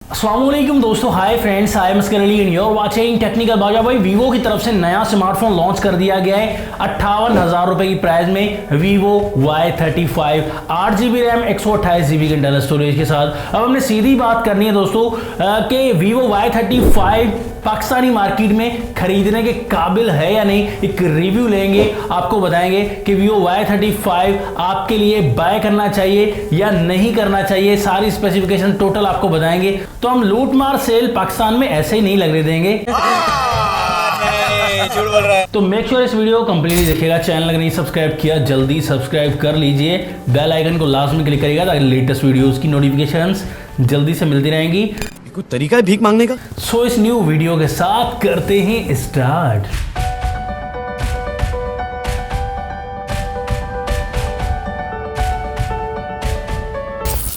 अस्सलामुअलैकुम दोस्तों, hi friends, I am Askar Ali and you are watching technical Baja. भाई वीवो की तरफ से नया स्मार्टफोन लॉन्च कर दिया गया है 58,000 रुपए की प्राइस में Vivo Y35 8GB RAM 128GB internal storage के साथ। अब हमने सीधी बात करनी है दोस्तों कि वीवो Y35 पाकिस्तानी मार्केट में खरीदने के काबिल है या नहीं। एक रिव्यू लेंगे, आपको बताएंगे कि वीवो Y35 आपके लिए बाय करना चाहिए या नहीं करना चाहिए। सारी स्पेसिफिकेशन टोटल आपको बताएंगे। तो हम लूट मार सेल पाकिस्तान में ऐसे ही नहीं लगने देंगे। झूठ बोल रहा है। तो मेक श्योर इस वीडियो को कंप्लीटली देखिएगा। चैनल अगर नहीं सब्सक्राइब किया जल्दी सब्सक्राइब कर लीजिए, बेल आइकन को लास्ट में क्लिक करिएगा ताकि लेटेस्ट वीडियोस की नोटिफिकेशंस जल्दी से मिलती रहेंगी। कोई तरीका है भीख मांगने का? सो इस न्यू वीडियो के साथ करते हैं स्टार्ट।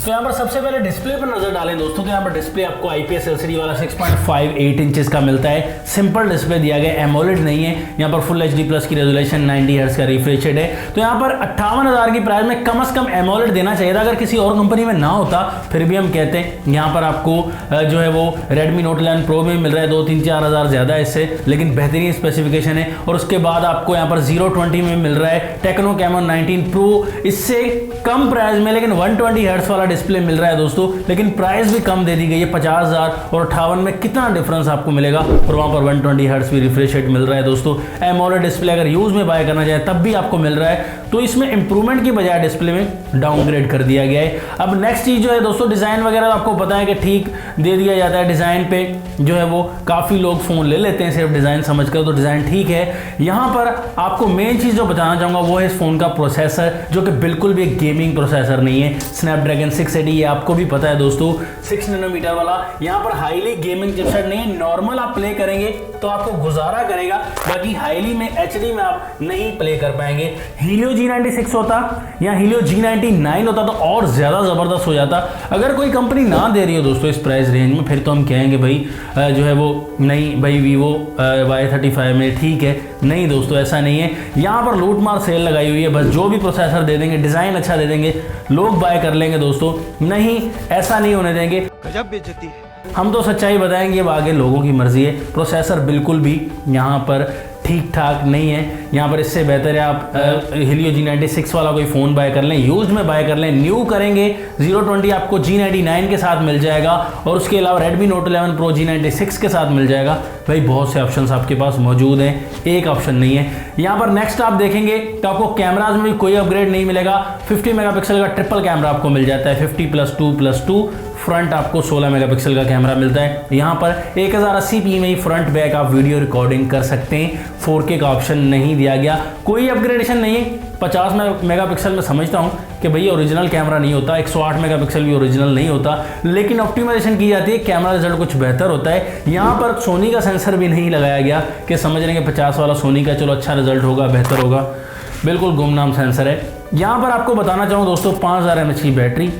तो यहाँ पर सबसे पहले डिस्प्ले पर नजर डालें दोस्तों। तो यहाँ पर डिस्प्ले आपको IPS LCD वाला 6.58 इंचेस का मिलता है। सिंपल डिस्प्ले दिया गया, एमोलेड नहीं है। यहाँ पर फुल HD प्लस की रेजोल्यूशन 90 हर्ट्ज का रिफ्रेश रेट है। तो यहाँ पर 58,000 की प्राइस में कम से कम एमोलेड देना चाहिए था। अगर किसी और कंपनी में ना होता फिर भी हम कहते हैं। यहाँ पर आपको जो है वो Redmi Note 11 Pro में मिल रहा है 2-3-4 हज़ार ज़्यादा है इससे, लेकिन बेहतरीन स्पेसिफिकेशन है। और उसके बाद आपको यहाँ पर 020 में मिल रहा है टेक्नो कैमन 19 Pro, इससे कम प्राइस में लेकिन 120 हर्ट्ज वाला डिस्प्ले मिल रहा है दोस्तों। लेकिन प्राइस भी कम दे दी गई है 50,000 और 58 में कितना डिफरेंस आपको मिलेगा। और वहां पर 120 हर्ट्ज भी रिफ्रेश रेट मिल रहा है दोस्तों। एमोलेड डिस्प्ले अगर यूज में बाय करना चाहे तब भी आपको मिल रहा है। तो इसमें इंप्रूवमेंट की बजाय डिस्प्ले में डाउनग्रेड कर दिया गया है। अब नेक्स्ट चीज जो है दोस्तों, डिजाइन वगैरह आपको पता है कि ठीक दे दिया जाता है। डिजाइन पे जो है वो काफी लोग फोन ले लेते हैं सिर्फ डिजाइन समझकर, तो डिजाइन ठीक है। यहां पर आपको मेन चीज जो बताना चाहूंगा वो है इस फोन का प्रोसेसर, जो कि बिल्कुल भी एक गेमिंग प्रोसेसर नहीं है। स्नैपड्रैगन 680 ये आपको भी पता है दोस्तों, 6 नैनोमीटर वाला। यहाँ पर हाईली गेमिंग चिपसेट नहीं है। नॉर्मल आप प्ले करेंगे तो आपको गुजारा करेगा, बाकी हाईली में HD में आप नहीं प्ले कर पाएंगे। Helio G96 होता या Helio G99 होता तो और ज्यादा जबरदस्त हो जाता। अगर कोई कंपनी ना दे रही हो दोस्तों इस प्राइस रेंज में, फिर तो हम कहेंगे भाई जो है वो नहीं, भाई वीवो Y35 में ठीक है। नहीं दोस्तों, ऐसा नहीं है। यहाँ पर लूट मार सेल लगाई हुई है। बस जो भी प्रोसेसर दे देंगे, डिजाइन अच्छा दे देंगे, लोग बाय कर लेंगे दोस्तों। नहीं, ऐसा नहीं होने देंगे। गजब बेइज्जती है। हम तो सच्चाई बताएंगे, अब आगे लोगों की मर्जी है। प्रोसेसर बिल्कुल भी यहाँ पर ठीक ठाक नहीं है। यहाँ पर इससे बेहतर है आप Helio G96 वाला कोई फ़ोन बाय कर लें, यूज में बाय कर लें। न्यू करेंगे 020 आपको G99 के साथ मिल जाएगा, और उसके अलावा Redmi Note 11 Pro G96 के साथ मिल जाएगा। भाई बहुत से ऑप्शंस आपके पास मौजूद हैं, एक ऑप्शन नहीं है। यहाँ पर नेक्स्ट आप देखेंगे तो आपको कैमराज में भी कोई अपग्रेड नहीं मिलेगा। 50 मेगापिक्सल का ट्रिपल कैमरा आपको मिल जाता है, 50+2+2। फ्रंट आपको 16 मेगापिक्सल का कैमरा मिलता है। यहाँ पर 1080p में ही फ्रंट बैक आप वीडियो रिकॉर्डिंग कर सकते हैं। 4K का ऑप्शन नहीं दिया गया, कोई अपग्रेडेशन नहीं है। 50 मेगापिक्सल में समझता हूँ कि भैया ओरिजिनल कैमरा नहीं होता, 108 मेगापिक्सल भी ओरिजिनल नहीं होता, लेकिन ऑप्टिमाइजेशन की जाती है, कैमरा रिजल्ट कुछ बेहतर होता है। यहाँ पर सोनी का सेंसर भी नहीं लगाया गया कि समझ रहे हैं कि 50 वाला सोनी का चलो अच्छा रिजल्ट होगा, बेहतर होगा। बिल्कुल गुमनाम सेंसर है। यहाँ पर आपको बताना चाहूँ दोस्तों, 5000 mAh की बैटरी,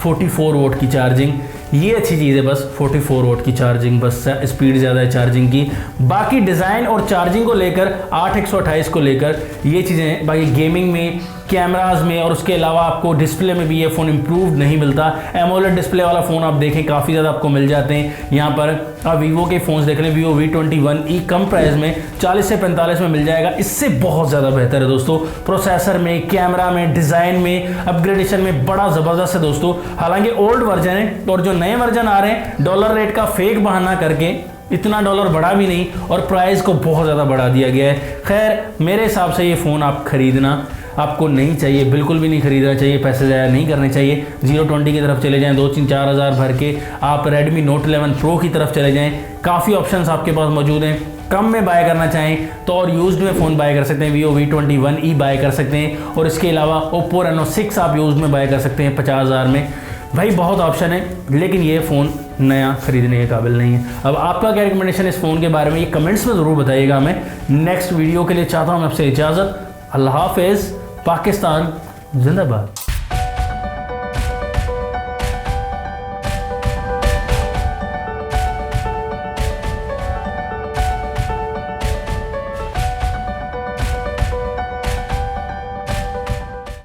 44 वोट की चार्जिंग, ये अच्छी चीज़ है। बस 44 वोट की चार्जिंग, बस स्पीड ज़्यादा है चार्जिंग की। बाकी डिज़ाइन और चार्जिंग को लेकर 8/128 को लेकर ये चीज़ें, बाकी गेमिंग में, कैमराज में और उसके अलावा आपको डिस्प्ले में भी ये फ़ोन इम्प्रूव नहीं मिलता। एमोलेड डिस्प्ले वाला फ़ोन आप देखें काफ़ी ज़्यादा आपको मिल जाते हैं। यहाँ पर आप वीवो के फ़ोन्स देख लें, वीवो V21e कम प्राइस में 40 से 45 में मिल जाएगा। इससे बहुत ज़्यादा बेहतर है दोस्तों। प्रोसेसर में, कैमरा में, डिज़ाइन में, अपग्रेडेशन में बड़ा ज़बरदस्त है दोस्तों। हालांकि ओल्ड वर्जन है और जो नए वर्जन आ रहे हैं डॉलर रेट का फेक बहाना करके, इतना डॉलर बढ़ा भी नहीं और प्राइस को बहुत ज़्यादा बढ़ा दिया गया है। खैर मेरे हिसाब से ये फ़ोन आप खरीदना आपको नहीं चाहिए, बिल्कुल भी नहीं खरीदना चाहिए, पैसे ज़ाया नहीं करने चाहिए। 020 की तरफ चले जाएं, 2-4 हज़ार भर के आप Redmi Note 11 Pro की तरफ चले जाएं। काफ़ी ऑप्शंस आपके पास मौजूद हैं। कम में बाय करना चाहें तो और यूज्ड में फ़ोन बाय कर सकते हैं, Vivo V21e बाय कर सकते हैं। और इसके अलावा Oppo Reno 6 आप यूज्ड में बाय कर सकते हैं 50,000 में। भाई बहुत ऑप्शन है, लेकिन ये फ़ोन नया खरीदने के काबिल नहीं है। अब आपका क्या रिकमेंडेशन इस फ़ोन के बारे में, ये कमेंट्स में ज़रूर बताइएगा हमें। नेक्स्ट वीडियो के लिए चाहता हूँ मैं आपसे इजाज़त। अल्लाह हाफिज़। पाकिस्तान जिंदाबाद।